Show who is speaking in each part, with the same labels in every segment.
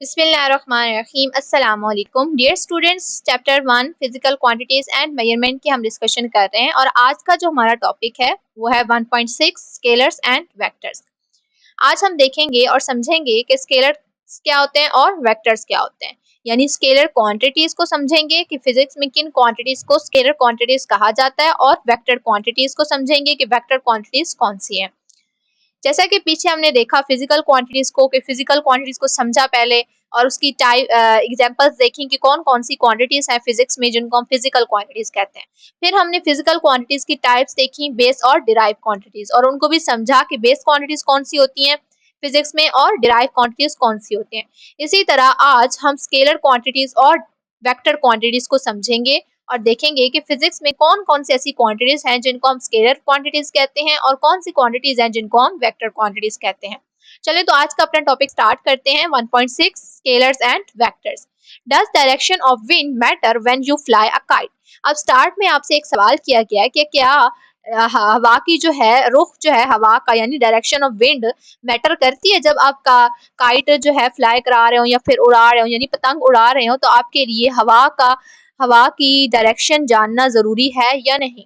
Speaker 1: बिस्मिल्लाहिर्रहमानिर्रहीम अस्सलाम वालेकुम dear students. Chapter 1 physical quantities and measurement की हम डिस्कशन कर रहे हैं और आज का जो हमारा टॉपिक है वो है 1.6 स्केलर्स एंड वेक्टर्स। आज हम देखेंगे और समझेंगे कि स्केलर्स क्या होते हैं और वेक्टर्स क्या होते हैं। यानी स्केलर क्वांटिटीज को समझेंगे कि फिजिक्स में किन क्वांटिटीज को स्केलर क्वांटिटीज कहा जाता है, और वेक्टर क्वांटिटीज को समझेंगे कि वेक्टर क्वांटिटीज कौन सी है। जैसा कि पीछे हमने देखा फिजिकल क्वांटिटीज को, कि फिजिकल क्वांटिटीज को समझा पहले और उसकी टाइप एग्जांपल्स देखी कि कौन कौन सी क्वांटिटीज हैं फिजिक्स में जिनको हम फिजिकल क्वांटिटीज कहते हैं। फिर हमने फिजिकल क्वांटिटीज की टाइप्स देखी, बेस और डिराइव क्वांटिटीज, और उनको भी समझा कि बेस क्वांटिटीज कौन सी होती हैं फिजिक्स में और डिराइव क्वांटिटीज कौन सी होती हैं। इसी तरह आज हम स्केलर क्वांटिटीज और वेक्टर क्वांटिटीज को समझेंगे और देखेंगे कि फिजिक्स में कौन कौन सी ऐसी क्वांटिटीज हैं जिनको हम स्केलर क्वांटिटीज कहते हैं और कौन सी क्वांटिटीज हैं जिनको हम वेक्टर क्वांटिटीज कहते हैं। चलिए तो आज का अपना टॉपिक स्टार्ट करते हैं। 1.6 scalars and vectors. Does direction of wind matter when you fly a kite. अब स्टार्ट में आपसे एक सवाल किया गया है कि क्या हवा की जो है रुख जो है हवा का, यानी डायरेक्शन ऑफ विंड मैटर करती है जब आपका काइट जो है फ्लाई करा रहे हो या फिर उड़ा रहे हो, यानी पतंग उड़ा रहे हो, तो आपके लिए हवा की डायरेक्शन जानना जरूरी है या नहीं।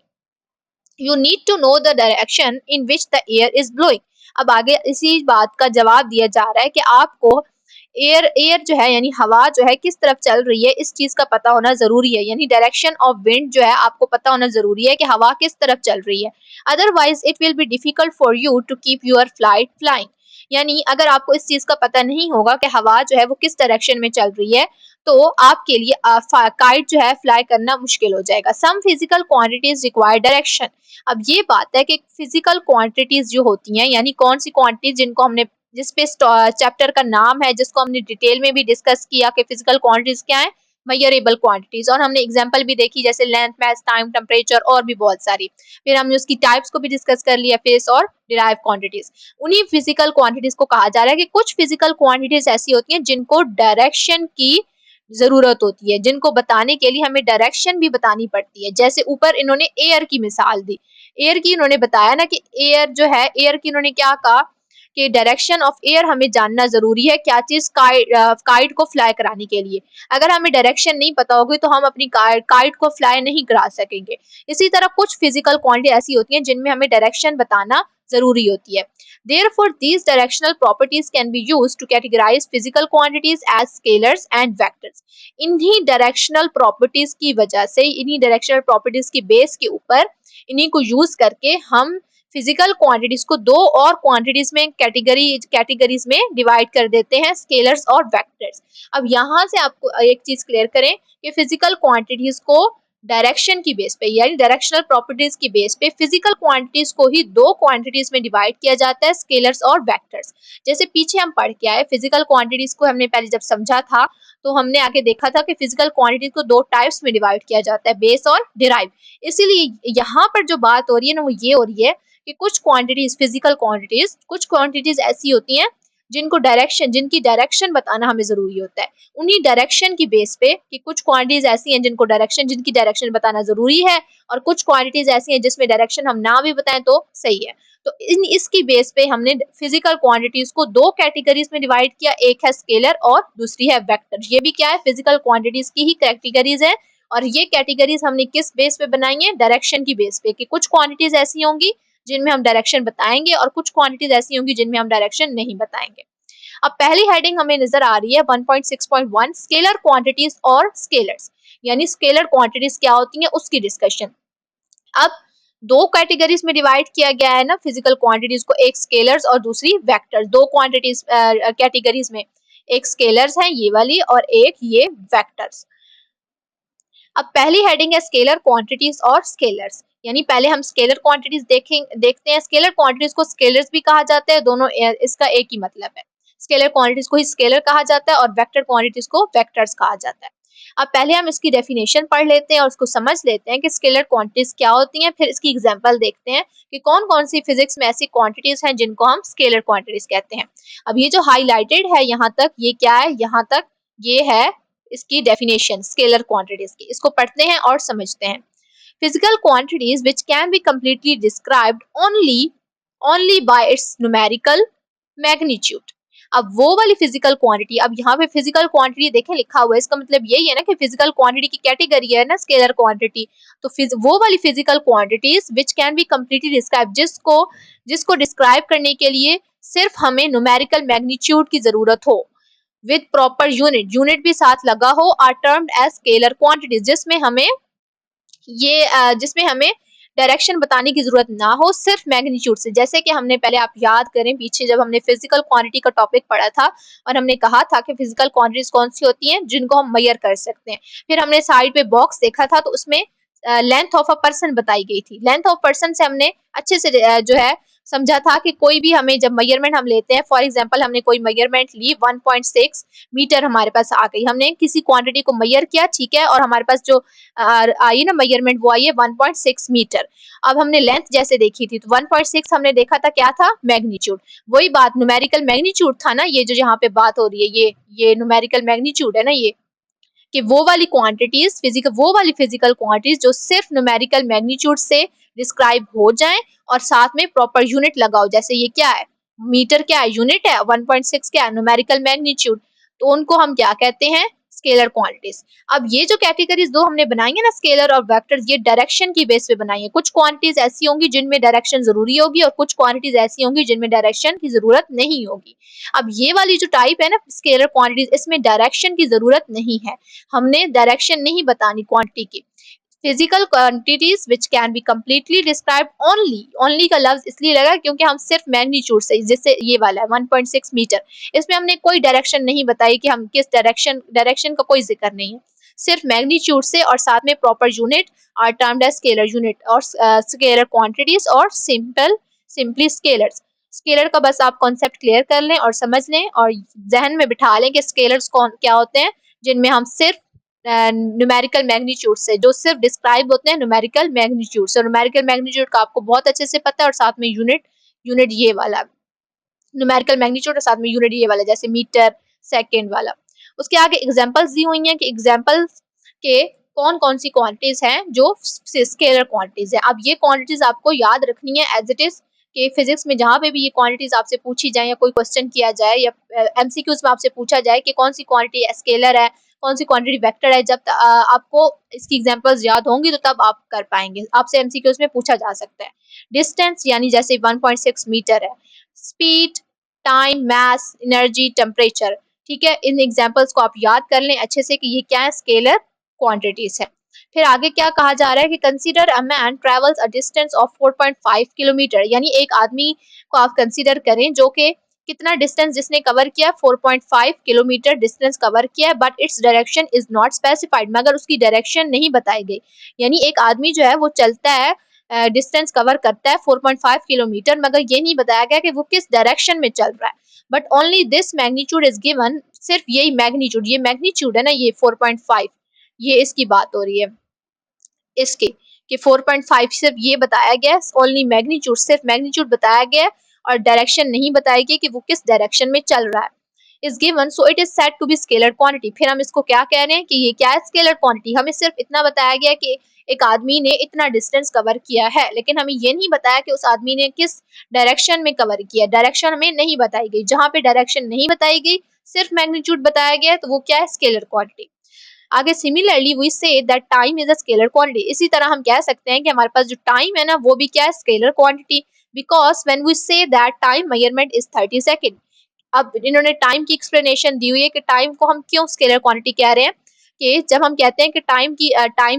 Speaker 1: You need to know the direction in which the air is blowing. अब आगे इसी बात का जवाब दिया जा रहा है कि आपको एयर एयर जो है यानी हवा जो है किस तरफ चल रही है, इस चीज का पता होना जरूरी है। यानी डायरेक्शन ऑफ विंड जो है आपको पता होना जरूरी है कि हवा किस तरफ चल रही है। Otherwise it will be difficult for you to keep your flight flying. यानी अगर आपको इस चीज का पता नहीं होगा कि हवा जो है वो किस डायरेक्शन में चल रही है, तो आपके लिए काइट जो है फ्लाई करना मुश्किल हो जाएगा। Some physical quantities require direction. अब ये बात है कि फिजिकल क्वांटिटीज जो होती हैं, यानी कौन सी क्वांटिटीज जिनको हमने जिस पे चैप्टर का नाम है, जिसको हमने डिटेल में भी डिस्कस किया कि फिजिकल क्वांटिटीज क्या है, मेजरेबल क्वांटिटीज, और हमने एग्जांपल भी देखी जैसे लेंथ, मास, टाइम, टेम्परेचर और भी बहुत सारी। फिर हमने उसकी टाइप्स को भी डिस्कस कर लिया, फेस और डिराइव क्वांटिटीज। उन्हीं फिजिकल क्वांटिटीज को कहा जा रहा है कि कुछ फिजिकल क्वांटिटीज ऐसी होती हैं जिनको डायरेक्शन की जरूरत होती है, जिनको बताने के लिए हमें डायरेक्शन भी बतानी पड़ती है। जैसे ऊपर इन्होंने एयर की मिसाल दी, एयर की इन्होंने बताया ना कि एयर जो है, एयर की इन्होंने क्या कहा कि डायरेक्शन ऑफ एयर हमें जानना जरूरी है, क्या चीज काइट को फ्लाई कराने के लिए। अगर हमें डायरेक्शन नहीं पता होगी तो हम अपनी काइट को फ्लाई नहीं करा सकेंगे। इसी तरह कुछ फिजिकल क्वांटिटी ऐसी होती हैं जिनमें हमें डायरेक्शन बताना जरूरी होती है। Therefore, these directional properties can be used to categorize physical quantities as scalars and vectors. इन्हीं डायरेक्शनल प्रॉपर्टीज की वजह से, इन्हीं डायरेक्शनल प्रॉपर्टीज की बेस के ऊपर इन्हीं को यूज करके हम फिजिकल क्वांटिटीज को दो और क्वांटिटीज में कैटेगरीज में डिवाइड कर देते हैं, स्केलर्स और वेक्टर्स। अब यहाँ से आपको एक चीज क्लियर करें कि फिजिकल क्वांटिटीज को डायरेक्शन की बेस पे, यानी डायरेक्शनल प्रॉपर्टीज की बेस पे फिजिकल क्वांटिटीज को ही दो क्वांटिटीज में डिवाइड किया जाता है, स्केलर्स और वेक्टर्स। जैसे पीछे हम पढ़ के आए, फिजिकल क्वांटिटीज को हमने पहले जब समझा था तो हमने आगे देखा था कि फिजिकल क्वांटिटीज को दो टाइप्स में डिवाइड किया जाता है, बेस और डिराइव। इसीलिए यहाँ पर जो बात हो रही है ना वो ये हो रही है कि कुछ क्वांटिटीज, फिजिकल क्वांटिटीज, कुछ क्वांटिटीज ऐसी होती हैं जिनकी डायरेक्शन बताना हमें जरूरी होता है। उन्हीं डायरेक्शन की बेस पे कि कुछ क्वांटिटीज ऐसी हैं जिनकी डायरेक्शन बताना जरूरी है, और कुछ क्वांटिटीज ऐसी हैं जिसमें डायरेक्शन हम ना भी बताएं तो सही है। तो इसकी बेस पे हमने फिजिकल क्वांटिटीज को दो कैटेगरीज में डिवाइड किया, एक है स्केलर और दूसरी है वेक्टर। ये भी क्या है, फिजिकल क्वांटिटीज की ही कैटेगरीज है, और ये कैटेगरीज हमने किस बेस पे बनाई है, डायरेक्शन की बेस पे, कि कुछ क्वांटिटीज ऐसी होंगी जिनमें हम डायरेक्शन बताएंगे और कुछ क्वांटिटीज ऐसी होंगी जिनमें हम डायरेक्शन नहीं बताएंगे। अब पहली हेडिंग हमें नजर आ रही है 1.6.1 स्केलर क्वांटिटीज और स्केलर्स। यानी स्केलर क्वांटिटीज क्या होती हैं उसकी डिस्कशन। अब दो कैटेगरीज में डिवाइड किया गया है ना फिजिकल क्वांटिटीज को, एक स्केलर्स और दूसरी वेक्टर्स। दो क्वांटिटीज कैटेगरीज में, एक स्केलर्स है ये वाली और एक ये वेक्टर्स। अब पहली हेडिंग है स्केलर क्वांटिटीज और स्केलर्स। यानी पहले हम स्केलर क्वांटिटीज देखते हैं। स्केलर क्वांटिटीज को स्केलर्स भी कहा जाता है, दोनों इसका एक ही मतलब है। स्केलर क्वांटिटीज को ही स्केलर कहा जाता है और वेक्टर क्वांटिटीज को वेक्टर्स कहा जाता है। अब पहले हम इसकी डेफिनेशन पढ़ लेते हैं और उसको समझ लेते हैं कि स्केलर क्वांटिटीज क्या होती हैं, फिर इसकी एग्जांपल देखते हैं कि कौन कौन सी फिजिक्स में ऐसी क्वांटिटीज हैं जिनको हम स्केलर क्वांटिटीज कहते हैं। अब ये जो हाईलाइटेड है यहाँ तक, ये क्या है, यहाँ तक ये है इसकी डेफिनेशन स्केलर क्वांटिटीज की। इसको पढ़ते हैं और समझते हैं। Physical quantities which can be completely described only by its numerical magnitude। अब वो वाली फिजिकल क्वांटिटी, अब यहाँ पे फिजिकल क्वांटिटी देखें लिखा हुआ है, इसका मतलब यही है ना कि फिजिकल क्वांटिटी की कैटेगरी है ना स्केलर क्वांटिटी। तो वो वाली physical quantities which can be completely describe, जिसको डिस्क्राइब करने के लिए सिर्फ हमें न्यूमेरिकल मैग्नीट्यूड की जरूरत हो विद प्रॉपर यूनिट भी साथ लगा हो, are termed as scalar quantities, जिसमें हमें डायरेक्शन बताने की जरूरत ना हो, सिर्फ मैग्नीट्यूड से। जैसे कि हमने पहले, आप याद करें पीछे जब हमने फिजिकल क्वांटिटी का टॉपिक पढ़ा था और हमने कहा था कि फिजिकल क्वांटिटीज कौन सी होती हैं जिनको हम मेजर कर सकते हैं। फिर हमने साइड पे बॉक्स देखा था तो उसमें लेंथ ऑफ अ पर्सन बताई गई थी। लेंथ ऑफ पर्सन से हमने अच्छे से जो है समझा था कि कोई भी हमें जब मेजरमेंट हम लेते हैं, फॉर एग्जांपल हमने कोई मेजरमेंट ली 1.6 मीटर हमारे पास आ गई, हमने किसी क्वांटिटी को मेजर किया, ठीक है, और हमारे पास जो आई ना मेजरमेंट वो आई है 1.6 मीटर। अब हमने लेंथ जैसे देखी थी तो 1.6 हमने देखा था क्या था, मैग्नीट्यूड। वही बात न्यूमेरिकल मैग्नीट्यूड था ना, ये जो यहाँ पे बात हो रही है ये न्यूमेरिकल मैग्नीट्यूड है ना, ये कि वो वाली क्वांटिटीज वो वाली फिजिकल क्वांटिटीज जो सिर्फ न्यूमेरिकल मैग्नीट्यूड से डिस्क्राइब हो जाएं और साथ में प्रॉपर यूनिट लगाओ। जैसे ये क्या है, मीटर क्या है, यूनिट है, 1.6 क्या है, न्यूमेरिकल मैग्नीट्यूड। तो उनको हम क्या कहते हैं, स्केलर क्वांटिटीज। अब ये जो कैटेगरीज दो हमने बनाई है ना, स्केलर और वेक्टर्स, ये डायरेक्शन की बेस पे बनाई है। कुछ क्वांटिटीज ऐसी होंगी जिनमें डायरेक्शन जरूरी होगी और कुछ क्वांटिटीज ऐसी होंगी जिनमें डायरेक्शन की जरूरत नहीं होगी। अब ये वाली जो टाइप है ना स्केलर क्वांटिटीज, इसमें डायरेक्शन की जरूरत नहीं है, हमने डायरेक्शन नहीं बतानी क्वांटिटी की। Physical quantities which can be completely describe only का लफ्ज इसलिए लगा क्योंकि हम सिर्फ मैग्नीट्यूड से, जैसे ये वाला है 1.6 मीटर, इसमें हमने कोई डायरेक्शन नहीं बताई कि हम किस डायरेक्शन का कोई जिक्र नहीं है, सिर्फ मैग्नीट्यूड से और साथ में proper unit are termed as scalar unit और स्केलर क्वांटिटीज और सिंपली स्केलर्स। स्केलर का बस आप कॉन्सेप्ट क्लियर कर लें और समझ लें और जहन में बिठा लें कि स्केलर्स कौन क्या होते हैं, जिनमें हम सिर्फ न्यूमेरिकल मैग्नीट्यूड से, जो सिर्फ डिस्क्राइब होते हैं न्यूमेरिकल मैग्नीट्यूड से। न्यूमेरिकल मैग्नीट्यूड का आपको बहुत अच्छे से पता है और साथ में यूनिट ये वाला न्यूमेरिकल मैग्नीट्यूड और साथ में यूनिट ये वाला, जैसे मीटर सेकंड वाला। उसके आगे एग्जांपल्स दी हुई हैं कि एग्जांपल्स के कौन कौन सी क्वांटिटीज हैं जो स्केलर क्वांटिटीज है। अब ये क्वांटिटीज आपको याद रखनी है एज इट इज, कि फिजिक्स में जहां पे भी ये क्वांटिटीज आपसे पूछी जाए या कोई क्वेश्चन किया जाए या एमसीक्यूज में आपसे पूछा जाए कि कौन सी क्वांटिटी स्केलर है, कौन सी क्वांटिटी वेक्टर है, जब आपको इसकी एग्जांपल्स याद होंगी तो तब आप कर पाएंगे, आपसे एमसीक्यूज में पूछा जा सकता है। डिस्टेंस यानी जैसे 1.6 मीटर है, स्पीड, टाइम, मास, एनर्जी, टेम्परेचर, ठीक है, इन एग्जांपल्स को आप याद कर लें अच्छे से कि ये क्या है, स्केलर क्वांटिटीज है। फिर आगे क्या कहा जा रहा है कि consider a man travels a distance of 4.5 kilometre, यानी एक आदमी को आप कंसीडर करें जो कि कितना डिस्टेंस जिसने कवर किया, 4.5 किलोमीटर डिस्टेंस कवर किया है, but its direction is not specified, मगर उसकी डायरेक्शन नहीं बताई गई। यानी एक आदमी जो है वो चलता है, डिस्टेंस कवर करता है 4.5 किलोमीटर, मगर ये नहीं बताया गया कि वो किस डायरेक्शन में चल रहा है। But only this magnitude is given, सिर्फ यही मैग्नीट्यूड, ये मैग्नीट्यूड है ना, ये 4.5, ये इसकी बात हो रही है इसके, कि 4.5 सिर्फ ये बताया गया, ओनली मैग्नीट्यूड, सिर्फ मैग्नीट्यूड बताया गया और डायरेक्शन नहीं बताई गई कि वो किस डायरेक्शन में चल रहा है। Is given so it is said to be scalar quantity. फिर हम इसको क्या कह रहे हैं कि ये क्या है, स्केलर क्वांटिटी। हमें सिर्फ इतना बताया गया कि एक आदमी ने इतना डिस्टेंस कवर किया है, लेकिन हमें ये नहीं बताया कि उस आदमी ने किस डायरेक्शन में कवर किया, डायरेक्शन हमें नहीं बताई गई। जहां पे डायरेक्शन नहीं बताई गई, सिर्फ मैग्नीट्यूड बताया गया, तो वो क्या है, स्केलर क्वांटिटी। आगे similarly we say that time is a scalar quantity, इसी तरह हम कह सकते हैं कि हमारे पास जो टाइम है ना वो भी क्या है, scalar quantity, because when we say that time measurement is 30 second. अब इन्होंने टाइम की एक्सप्लेनेशन दी हुई है कि टाइम को हम क्यों स्केलर क्वांटिटी कह रहे हैं, कि जब हम कहते हैं कि टाइम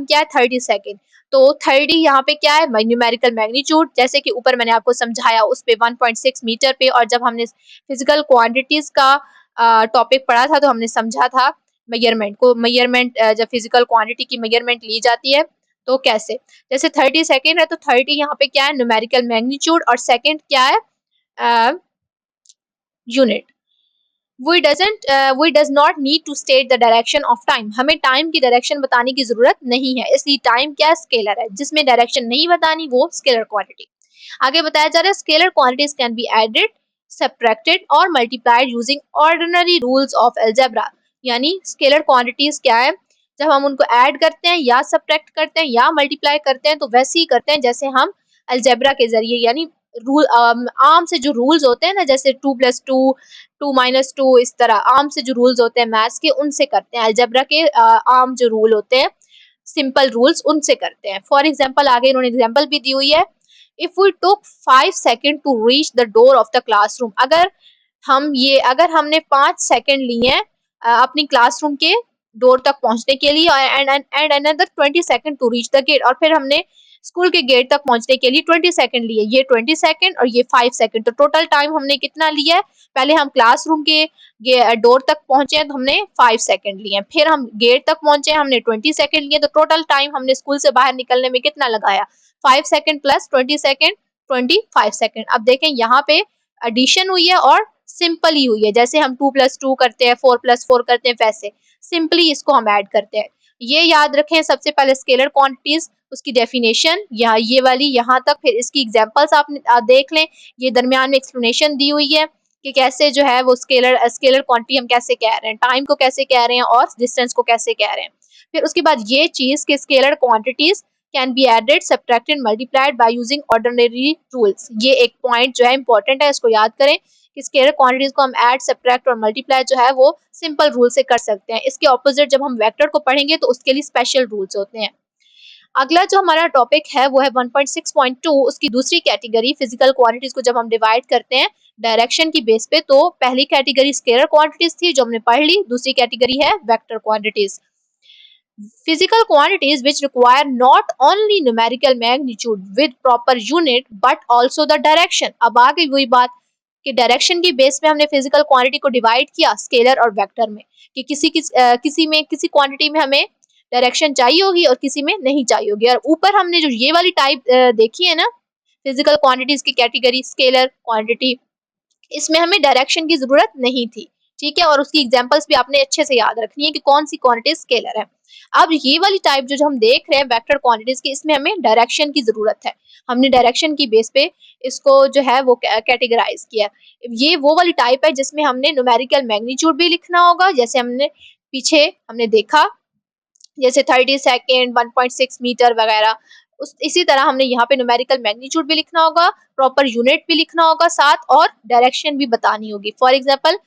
Speaker 1: क्या है, 30 सेकंड, तो 30 यहाँ पे क्या है, न्यूमेरिकल मैग्नीट्यूड, जैसे कि ऊपर मैंने आपको समझाया उस पे 1.6 मीटर पे। और जब हमने फिजिकल क्वांटिटीज का टॉपिक पढ़ा था तो हमने समझा था मेजरमेंट जब फिजिकल क्वांटिटी की मेजरमेंट ली जाती है तो कैसे, जैसे 30 सेकेंड है तो 30 यहाँ पे क्या है, न्यूमेरिकल मैग्नीट्यूड, और सेकेंड क्या है, unit. we does not need to state the direction of time, हमें टाइम की डायरेक्शन बताने की जरूरत नहीं है, इसलिए टाइम क्या स्केलर है, जिसमें डायरेक्शन नहीं बतानी वो स्केलर क्वांटिटी। आगे बताया जा रहा है scalar quantities can be added, subtracted और multiplied using ordinary rules of algebra. यानी स्केलर क्वांटिटीज क्या है, जब हम उनको ऐड करते हैं या सब्ट्रैक्ट करते हैं या मल्टीप्लाई करते हैं तो वैसे ही करते हैं जैसे हम अलजेब्रा के जरिए, यानी रूल आम से जो रूल्स होते हैं ना, जैसे 2+2, 2-2, इस तरह आम से जो रूल्स होते हैं मैथ्स के, उनसे करते हैं। अलजेब्रा के आम जो रूल होते हैं, सिंपल रूल्स, उनसे करते हैं। फॉर एग्जाम्पल आगे इन्होंने एग्जाम्पल भी दी हुई है। If we took 5 second to reach the door of the classroom, अगर हमने 5 सेकेंड लिए हैं अपनी क्लासरूम के डोर तक पहुंचने के लिए, and another 20 second to reach the gate, और फिर हमने स्कूल के गेट तक पहुंचने के लिए 20 सेकेंड लिए, ये 20 सेकेंड और ये 5 सेकेंड, तो टोटल टाइम हमने कितना लिया है? पहले हम क्लासरूम के डोर तक पहुंचे हैं तो हमने 5 सेकेंड लिए, फिर हम गेट तक पहुंचे हैं हमने 20 सेकेंड लिए, तो टोटल टाइम हमने स्कूल से बाहर निकलने में कितना लगाया? 5 सेकेंड प्लस 20 सेकेंड, 25 सेकेंड। अब देखें यहाँ पे एडिशन हुई है और सिंपल ही हुई है, जैसे हम 2+2 करते हैं, 4+4 करते हैं, वैसे सिंपली इसको हम ऐड करते हैं। ये याद रखें, सबसे पहले स्केलर क्वांटिटीज, उसकी डेफिनेशन, या ये वाली यहाँ तक, फिर इसकी एग्जांपल्स आप देख लें। ये दरमियान में एक्सप्लेनेशन दी हुई है कि कैसे जो है वो स्केलर क्वांटिटी हम कैसे कह रहे हैं, टाइम को कैसे कह रहे हैं और डिस्टेंस को कैसे कह रहे हैं। फिर उसके बाद ये चीज कि scalar quantities can be added, subtracted, multiplied by using ordinary rules. ये एक पॉइंट जो है इंपॉर्टेंट है, इसको याद करें कि स्केलर क्वांटिटीज को हम ऐड, सब्ट्रैक्ट और मल्टीप्लाई जो है वो सिंपल रूल से कर सकते हैं। इसके ऑपोजिट जब हम वेक्टर को पढ़ेंगे तो उसके लिए स्पेशल रूल्स होते हैं। अगला जो हमारा टॉपिक है वो है 1.6.2, उसकी दूसरी कैटेगरी फिजिकल क्वांटिटीज को जब हम डिवाइड करते हैं डायरेक्शन की बेस पे, तो पहली कैटेगरी स्केलर क्वांटिटीज थी जो हमने पढ़ ली, दूसरी कैटेगरी है vector quantities. Physical quantities which require not only numerical magnitude with proper unit but also the direction। अब आ गई वही बात कि डायरेक्शन की बेस पे हमने फिजिकल क्वांटिटी को डिवाइड किया स्केलर और वेक्टर में, कि किसी क्वांटिटी में हमें डायरेक्शन चाहिए होगी और किसी में नहीं चाहिए होगी। और ऊपर हमने जो ये वाली टाइप देखी है ना फिजिकल क्वांटिटीज की कैटेगरी स्केलर क्वांटिटी, इसमें हमें डायरेक्शन की जरूरत नहीं थी, ठीक है, और उसकी एग्जांपल्स भी आपने अच्छे से याद रखनी है कि कौन सी क्वांटिटी स्केलर है। अब ये वाली टाइप जो हम देख रहे हैं वेक्टर क्वांटिटीज की, इसमें हमें डायरेक्शन की जरूरत है। हमने डायरेक्शन की बेस पे इसको जो है वो कैटेगराइज किया। ये वो वाली टाइप है जिसमें हमने न्यूमेरिकल मैग्नीट्यूड भी लिखना होगा, जैसे हमने पीछे हमने देखा, जैसे 30 सेकेंड, 1.6 मीटर वगैरह। इसी तरह हमने यहाँ पे न्यूमेरिकल मैग्नीट्यूड भी लिखना होगा, प्रॉपर यूनिट भी लिखना होगा साथ, और डायरेक्शन भी बतानी होगी। For example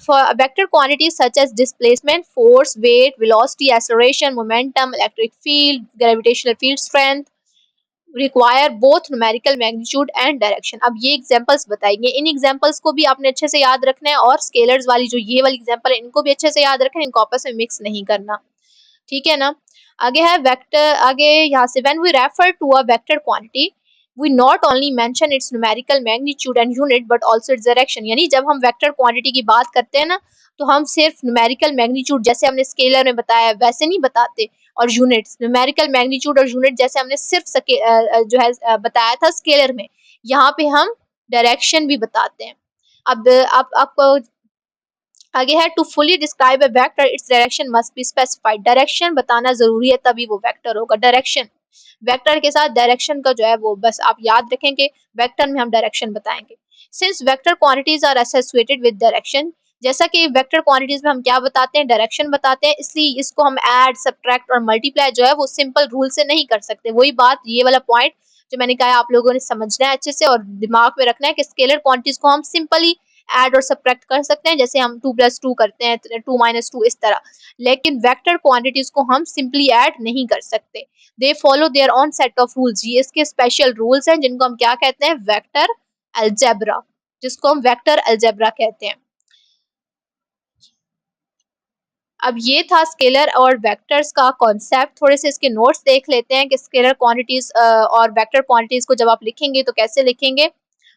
Speaker 1: for vector quantities such as displacement, force, weight, velocity, acceleration, momentum, electric field, gravitational field strength require both numerical magnitude and direction। अब ये एग्जांपल्स बताएंगे, इन एग्जांपल्स को भी आपने अच्छे से याद रखना है, और स्केलर्स वाली जो ये वाली एग्जांपल है इनको भी अच्छे से याद रखें, इनको आपस में मिक्स नहीं करना, ठीक है ना। आगे है वेक्टर, आगे यहाँ से when we refer to a vector quantity we not only mention its numerical magnitude and unit but also its direction। यानी जब हम वेक्टर क्वांटिटी की बात करते हैं ना, तो हम सिर्फ न्यूमेरिकल मैग्नीट्यूड जैसे हमने स्केलर में बताया वैसे नहीं बताते, और यूनिट्स, न्यूमेरिकल मैग्नीट्यूड और यूनिट जैसे हमने सिर्फ जो है बताया था स्केलर में, यहाँ पे हम डायरेक्शन भी बताते हैं। अब आपको आगे है, to fully describe a vector its direction must be specified. Direction बताना जरूरी है तभी वो वेक्टर होगा। डायरेक्शन, वेक्टर के साथ डायरेक्शन का जो है वो बस आप याद रखें कि वेक्टर में हम डायरेक्शन बताएंगे। Since vector quantities are associated with direction, जैसा कि वेक्टर क्वांटिटीज में हम क्या बताते हैं, डायरेक्शन बताते हैं, इसलिए इसको हम ऐड, सब्ट्रैक्ट और मल्टीप्लाई जो है वो सिंपल रूल से नहीं कर सकते। वही बात, ये वाला पॉइंट जो मैंने कहा आप लोगों ने समझना है अच्छे से और दिमाग में रखना है कि स्केलर क्वांटिटीज को हम सिंपली ऐड और सब्ट्रैक्ट कर सकते हैं, जैसे हम 2+2 करते हैं, 2-2 इस तरह, लेकिन वेक्टर क्वांटिटीज को हम सिंपली ऐड नहीं कर सकते। They follow their own set of rules, ये इसके स्पेशल रूल्स हैं जिनको हम क्या कहते हैं, वेक्टर अलजेब्रा, जिसको हम वेक्टर अलजेब्रा कहते हैं। अब ये था स्केलर और वेक्टर्स का कॉन्सेप्ट। थोड़े से इसके नोट्स देख लेते हैं कि स्केलर क्वांटिटीज और वेक्टर क्वांटिटीज को जब आप लिखेंगे तो कैसे लिखेंगे,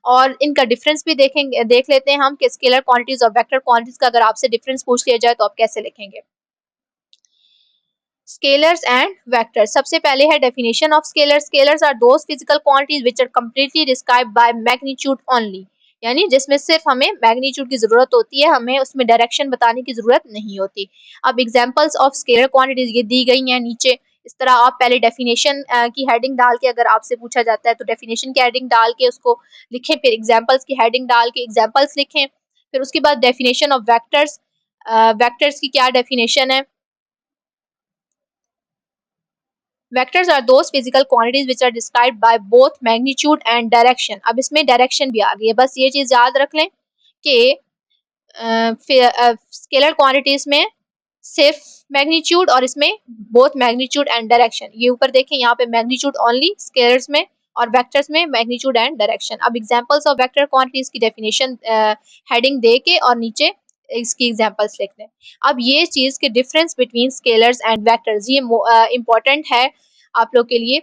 Speaker 1: और इनका डिफरेंस भी देख लेते हैं हम कि स्केलर क्वांटिटीज और वेक्टर क्वांटिटीज का अगर आपसे डिफरेंस पूछ लिया जाए तो आप कैसे लिखेंगे। स्केलर्स एंड वेक्टर्स, सबसे पहले है definition of scalar. Scalars are those physical quantities which are completely described by magnitude only, यानी जिसमें सिर्फ हमें मैग्नीट्यूड की जरूरत होती है, हमें उसमें डायरेक्शन बताने की जरूरत नहीं होती। अब एग्जांपल्स ऑफ स्केलर क्वांटिटीज ये दी गई हैं नीचे, इस तरह आप पहले डेफिनेशन की हेडिंग डाल के, अगर आपसे पूछा जाता है तो डेफिनेशन की हेडिंग डाल के उसको लिखें, फिर एग्जांपल्स की हेडिंग डाल के एग्जांपल्स लिखें, फिर उसके बाद डेफिनेशन ऑफ वेक्टर्स, वेक्टर्स की क्या डेफिनेशन है, vectors are those physical quantities which are described by both magnitude and direction. अब इसमें डायरेक्शन भी आ गई है, बस ये चीज याद रख लें कि स्केलर क्वांटिटीज में सिर्फ मैग्नीट्यूड और इसमें बोथ मैग्नीट्यूड एंड डायरेक्शन। ये ऊपर देखें यहाँ पे मैग्नीट्यूड ओनली स्केलर्स में और वेक्टर्स में मैग्नीट्यूड एंड डायरेक्शन। अब एग्जांपल्स ऑफ वेक्टर क्वांटिटीज की डेफिनेशन हेडिंग दे के और नीचे इसकी एग्जांपल्स लिख लें। अब ये चीज के difference between scalars and vectors ये इंपॉर्टेंट है आप लोग के लिए,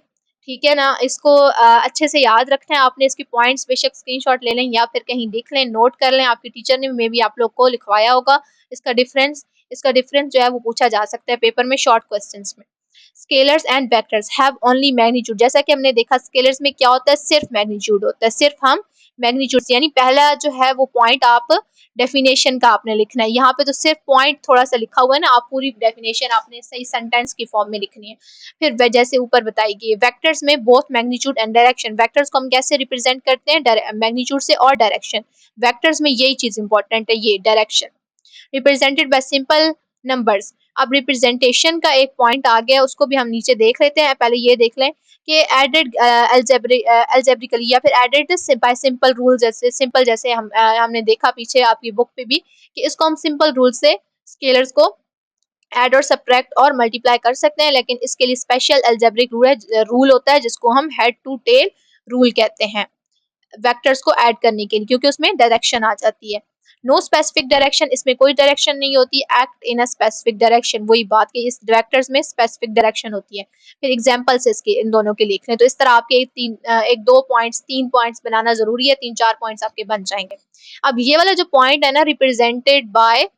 Speaker 1: ठीक है ना। इसको अच्छे से याद रखना है आपने, इसकी पॉइंट्स बेशक स्क्रीनशॉट ले लें या फिर कहीं लिख लें, नोट कर लें, आपके टीचर ने मे भी आप लोग को लिखवाया होगा इसका डिफरेंस जो है वो पूछा जा सकता है पेपर में शॉर्ट क्वेश्चंस में। Scalars and vectors have only magnitude, जैसा कि हमने देखा स्केलर्स में क्या होता है, सिर्फ मैग्नीट्यूड होता है, सिर्फ हम मैग्नीट्यूड यानी पहला जो है वो पॉइंट आप डेफिनेशन का आपने लिखना है। यहाँ पे तो सिर्फ पॉइंट थोड़ा सा लिखा हुआ है ना, आप पूरी डेफिनेशन आपने सही सेंटेंस की फॉर्म में लिखनी है। फिर जैसे ऊपर बताई गई वेक्टर्स में both magnitude and direction, vectors को हम कैसे रिप्रेजेंट करते हैं, मैग्नीट्यूड से और डायरेक्शन। वेक्टर्स में यही चीज इंपॉर्टेंट है, ये direction represented by simple numbers. अब रिप्रेजेंटेशन का एक पॉइंट आ गया, उसको भी हम नीचे देख लेते हैं। पहले ये देख लें कि एडेड एल्जेब्रिकली या फिर एडेड बाय सिंपल रूल, जैसे सिंपल जैसे हमने देखा पीछे आपकी बुक पे भी कि इसको हम सिंपल रूल से स्केलर्स को ऐड और सब्ट्रैक्ट और मल्टीप्लाई कर सकते हैं, लेकिन इसके लिए स्पेशल एल्जेब्रिक रूल होता है जिसको हम हेड टू टेल रूल कहते हैं वेक्टर्स को ऐड करने के लिए, क्योंकि उसमें डायरेक्शन आ जाती है। नो स्पेसिफिक डायरेक्शन, इसमें कोई डायरेक्शन नहीं होती, act in a specific direction, वही बात कि इस वेक्टर्स में स्पेसिफिक डायरेक्शन होती है। फिर एग्जांपल्स इसके इन दोनों के लिख लें, तो इस तरह आपके तीन पॉइंट्स बनाना जरूरी है, 3-4 पॉइंट्स आपके बन जाएंगे। अब ये वाला जो पॉइंट है ना, represented by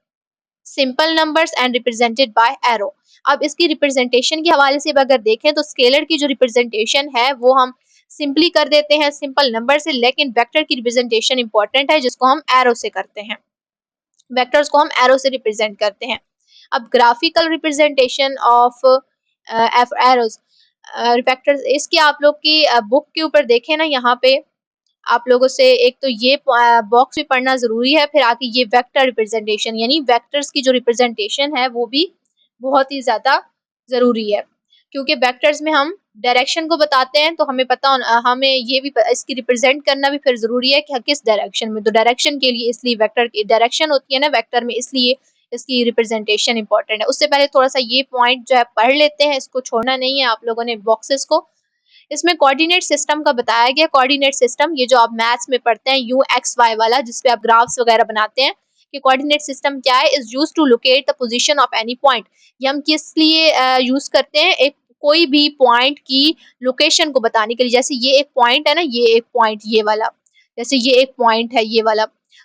Speaker 1: simple numbers and represented by arrow. अब इसकी रिप्रेजेंटेशन के हवाले से अगर देखें तो स्केलर की जो रिप्रेजेंटेशन है वो हम सिंपली कर देते हैं सिंपल नंबर से, लेकिन वेक्टर की रिप्रेजेंटेशन इंपॉर्टेंट है जिसको हम एरो से करते हैं, वेक्टर्स को हम एरो से रिप्रेजेंट करते हैं। अब graphical representation of arrows vectors, इसकी आप लोग की बुक के ऊपर देखें ना, यहाँ पे आप लोगों से एक तो ये बॉक्स भी पढ़ना जरूरी है, फिर आगे ये वेक्टर रिप्रेजेंटेशन यानी वेक्टर्स की जो रिप्रेजेंटेशन है वो भी बहुत ही ज्यादा जरूरी है, क्योंकि वेक्टर्स में हम डायरेक्शन को बताते हैं तो हमें हमें ये भी इसकी रिप्रेजेंट करना भी फिर जरूरी है कि किस डायरेक्शन में, तो डायरेक्शन के लिए इसलिए वेक्टर की डायरेक्शन होती है ना वेक्टर में, इसलिए इसकी रिप्रेजेंटेशन इंपॉर्टेंट है। उससे पहले थोड़ा सा ये पॉइंट जो है पढ़ लेते हैं, इसको छोड़ना नहीं है आप लोगों ने बॉक्सेस को। इसमें कोऑर्डिनेट सिस्टम का बताया गया। कोऑर्डिनेट सिस्टम ये जो आप मैथ्स में पढ़ते हैं यू एक्स वाई वाला, जिसपे आप ग्राफ्स वगैरह बनाते हैं, कि कोऑर्डिनेट सिस्टम क्या है, is used to locate the position of any point. ये हम किस लिए यूज करते हैं, एक कोई भी पॉइंट की लोकेशन को बताने के लिए। जैसे ये एक पॉइंट है ना, ये एक पॉइंट ये वाला, जैसे ये एक पॉइंट है ये वाला,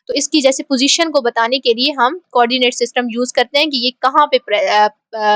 Speaker 1: तो इसकी जैसे पोजीशन को बताने के लिए हम कोऑर्डिनेट सिस्टम यूज करते हैं कि ये कहाँ पे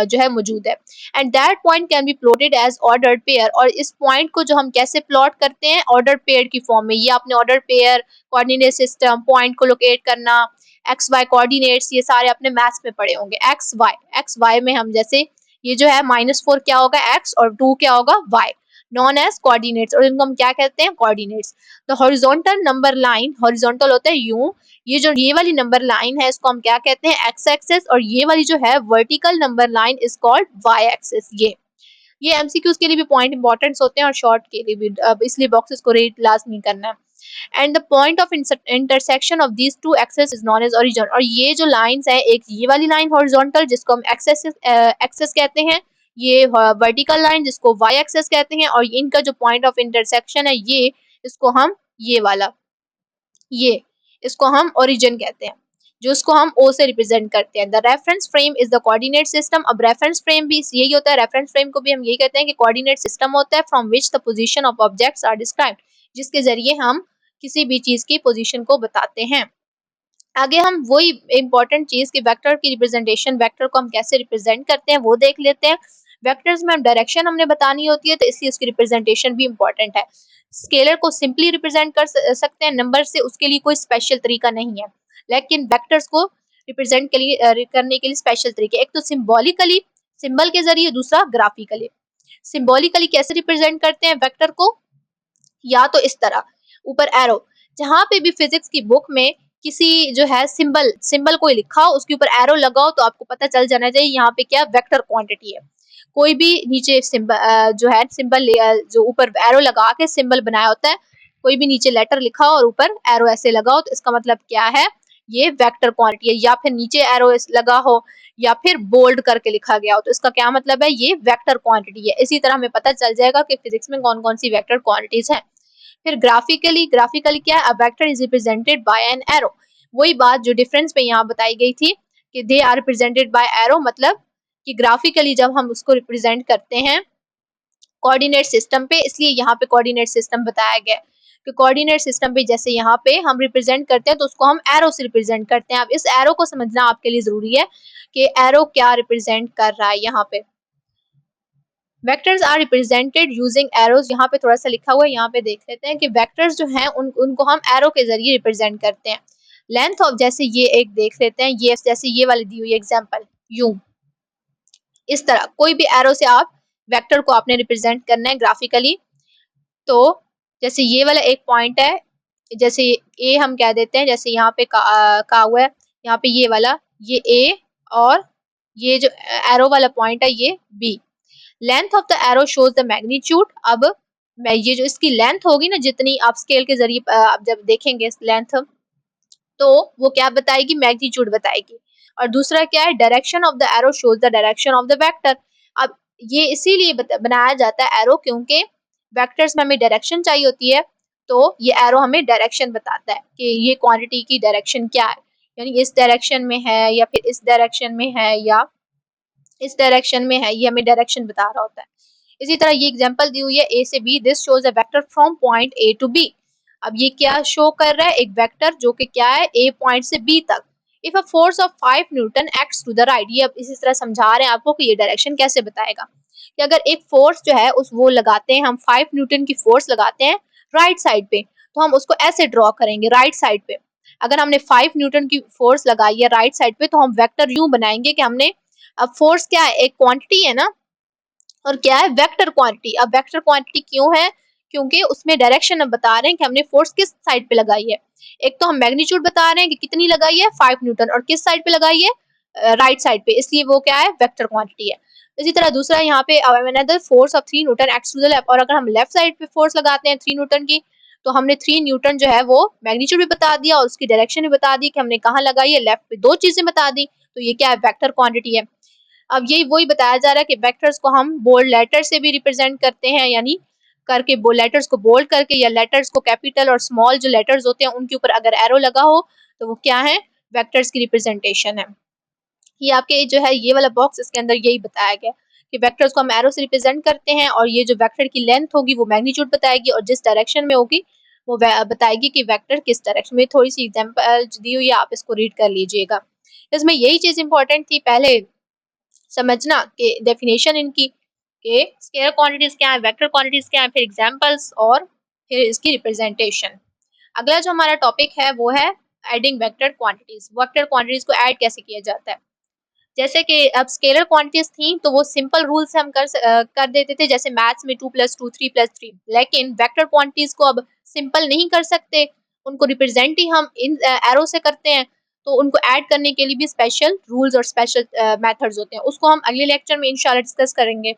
Speaker 1: जो है मौजूद है। And that point can be plotted as ordered pair, और इस पॉइंट को जो हम कैसे प्लॉट करते हैं, ऑर्डर पेयर की फॉर्म में। ये आपने order pair, coordinate system, point को लोकेट करना, एक्स वाई कोऑर्डिनेट्स, ये सारे अपने मैथ्स में पढ़े होंगे। एक्स वाई में हम जैसे ये जो है -4 क्या होगा एक्स और 2 क्या होगा वाई, नॉन एज कोऑर्डिनेट्स, और इनको हम क्या कहते हैं coordinates. The horizontal number line, horizontal होता है यूं, ये वाली नंबर लाइन है इसको हम क्या कहते हैं एक्स एक्सिस, और ये वाली जो है vertical number line is called Y axis. ये एमसीक्यूज के लिए भी पॉइंट इंपॉर्टेंट होते हैं और शॉर्ट के लिए भी, अब इसलिए बॉक्सेस को रीड लाजमी करना है। And the point of intersection of these two axes is known as origin, और ये जो लाइंस है, एक ये वाली लाइन हॉरिजॉन्टल जिसको हम एक्सेस कहते हैं, ये वर्टिकल लाइन जिसको वाई एक्सेस कहते हैं, और इनका जो पॉइंट ऑफ इंटरसेक्शन है ये इसको हम ये वाला ये इसको हम ओरिजिन कहते हैं, जो इसको हम ओ से रिप्रेजेंट करते हैं। The reference frame is the coordinate system. अब रेफरेंस फ्रेम भी यही होता है, रेफरेंस फ्रेम को भी हम यही कहते हैं कि कोऑर्डिनेट सिस्टम होता है from which the position of objects are described, जिसके जरिए हम किसी भी चीज की पोजीशन को बताते हैं। आगे हम वही इंपॉर्टेंट चीज की वेक्टर की रिप्रेजेंटेशन, वेक्टर को हम कैसे रिप्रेजेंट करते हैं वो देख लेते हैं। वेक्टर्स में हम डायरेक्शन हमने बतानी होती है, तो इसलिए उसकी रिप्रेजेंटेशन भी इंपॉर्टेंट है। स्केलर को सिंपली रिप्रेजेंट कर सकते हैं नंबर से, उसके लिए कोई स्पेशल तरीका नहीं है, लेकिन वेक्टर्स को रिप्रेजेंट के लिए करने के लिए स्पेशल तरीके, एक तो सिंबॉलिकली सिंबल के जरिए, दूसरा ग्राफिकली। सिंबॉलिकली कैसे रिप्रेजेंट करते हैं वेक्टर को, या तो इस तरह ऊपर एरो, जहां पे भी फिजिक्स की बुक में किसी जो है सिंबल कोई लिखा हो उसके ऊपर एरो लगाओ तो आपको पता चल जाना चाहिए यहाँ पे क्या वेक्टर क्वांटिटी है। कोई भी नीचे सिंबल जो है सिंबल जो ऊपर एरो लगा के सिंबल बनाया होता है, कोई भी नीचे लेटर लिखा हो और ऊपर एरो ऐसे लगा हो, तो इसका मतलब क्या है, ये वेक्टर क्वांटिटी है। या फिर नीचे एरो लगा हो या फिर बोल्ड करके लिखा गया हो, तो इसका क्या मतलब है, ये वेक्टर क्वांटिटी है। इसी तरह हमें पता चल जाएगा कि फिजिक्स में कौन कौन सी वेक्टर क्वांटिटीज हैं। फिर ग्राफिकली क्या है, a vector is represented by an arrow. वही बात जो डिफरेंस पे यहाँ बताई गई थी कि they are represented by arrow, मतलब कि ग्राफिकली जब हम उसको रिप्रेजेंट करते हैं कोऑर्डिनेट सिस्टम पे, इसलिए यहाँ पे कोऑर्डिनेट सिस्टम बताया गया कि कोऑर्डिनेट सिस्टम पे जैसे यहाँ पे हम रिप्रेजेंट करते हैं तो उसको हम एरो से रिप्रेजेंट करते हैं। अब इस एरो को समझना आपके लिए जरूरी है कि एरो क्या रिप्रेजेंट कर रहा है। यहाँ पे vectors are represented using arrows, यहाँ पे थोड़ा सा लिखा हुआ है, यहाँ पे देख लेते हैं कि वेक्टर्स जो हैं उनको हम एरो के जरिए रिप्रेजेंट करते हैं। लेंथ ऑफ, जैसे ये एक देख लेते हैं, ये जैसे ये वाली दी हुई एग्जांपल यूं, इस तरह कोई भी एरो से आप वेक्टर को आपने रिप्रेजेंट करना है ग्राफिकली। तो जैसे ये वाला एक पॉइंट है, जैसे ए हम कह देते हैं, जैसे यहाँ पे कहा हुआ है, यहाँ पे ये वाला ये ए, और ये जो एरो वाला पॉइंट है ये B. Length of the arrow shows the magnitude. अब मैं ये जो इसकी लेंथ होगी ना, जितनी आप स्केल के जरिए आप जब देखेंगे इस लेंथ, तो वो क्या बताएगी, मैग्नीट्यूड बताएगी। और दूसरा क्या है, direction of the arrow shows the direction of the vector. अब ये इसीलिए बनाया जाता है एरो, क्योंकि वेक्टर्स में हमें डायरेक्शन चाहिए होती है, तो ये एरो हमें डायरेक्शन बताता है कि ये क्वांटिटी की डायरेक्शन क्या है, यानी इस डायरेक्शन में है या फिर इस डायरेक्शन में है या इस डायरेक्शन में है, ये हमें डायरेक्शन बता रहा होता है। इसी तरह ये एग्जांपल दी हुई है ए से B, this shows a vector from point A to B. अब ये क्या शो कर रहा है, एक वेक्टर जो कि क्या है, ए पॉइंट से बी तक। If a force of 5 newton acts to the right, ये अब इसी तरह समझा रहे हैं आपको कि ये डायरेक्शन कैसे बताएगा कि अगर एक फोर्स जो है उस वो लगाते हैं, हम 5 न्यूटन की फोर्स लगाते हैं राइट साइड पे, तो हम उसको ऐसे ड्रॉ करेंगे राइट साइड पे। अगर हमने 5 न्यूटन की फोर्स लगाई है राइट साइड पे, तो हम वेक्टर यूं बनाएंगे कि हमने, अब फोर्स क्या है, एक क्वांटिटी है ना, और क्या है, वेक्टर क्वांटिटी। अब वेक्टर क्वांटिटी क्यों है, क्योंकि उसमें डायरेक्शन हम बता रहे हैं कि हमने फोर्स किस साइड पे लगाई है। एक तो हम मैग्नीट्यूड बता रहे हैं कि कितनी लगाई है, 5 न्यूटन, और किस साइड पे लगाई है, राइट साइड पे, इसलिए वो क्या है, वेक्टर क्वांटिटी है। इसी तरह दूसरा यहाँ पे another force of 3 newton acts to the left, और अगर हम लेफ्ट साइड पे फोर्स लगाते हैं 3 न्यूटन की, तो हमने 3 न्यूटन जो है वो मैग्नीट्यूड भी बता दिया और उसकी डायरेक्शन भी बता दी कि हमने कहाँ लगाई है, लेफ्ट पे, दो चीजें बता दी, तो ये क्या है, वेक्टर क्वांटिटी है। अब यही वही बताया जा रहा है कि वेक्टर्स को हम बोल्ड लेटर से भी रिप्रेजेंट करते हैं, यानी करके लेटर्स को बोल्ड करके, या लेटर्स को कैपिटल और स्मॉल जो लेटर्स होते हैं उनके ऊपर अगर एरो लगा हो, तो वो क्या है, वेक्टर्स की रिप्रेजेंटेशन है। ये आपके जो है ये वाला बॉक्स, इसके अंदर यही बताया गया कि वेक्टर्स को हम एरो से रिप्रेजेंट करते हैं, और ये जो वेक्टर की लेंथ होगी वो मैग्नीट्यूड बताएगी, और जिस डायरेक्शन में होगी वो बताएगी कि वेक्टर किस डायरेक्शन में। थोड़ी सी एग्जांपल दी हुई है, आप इसको रीड कर लीजिएगा। इसमें यही चीज इंपॉर्टेंट थी पहले समझना कि डेफिनेशन इनकी, के स्केलर क्वांटिटीज क्या है, वेक्टर क्वांटिटीज क्या है, फिर एग्जांपल्स, और फिर इसकी रिप्रेजेंटेशन। अगला जो हमारा टॉपिक है वो है adding vector quantities. Vector quantities को ऐड कैसे किया जाता है। जैसे कि अब स्केलर क्वांटिटीज थी तो वो सिंपल रूल से हम कर देते थे, जैसे मैथ्स में 2 + 2 3 + 3। लेकिन वेक्टर क्वांटिटीज को अब सिंपल नहीं कर सकते, उनको रिप्रेजेंट ही हम इन एरो से करते हैं, तो उनको ऐड करने के लिए भी स्पेशल रूल्स और स्पेशल मेथड्स होते हैं। उसको हम अगले लेक्चर में इंशाल्लाह डिस्कस करेंगे।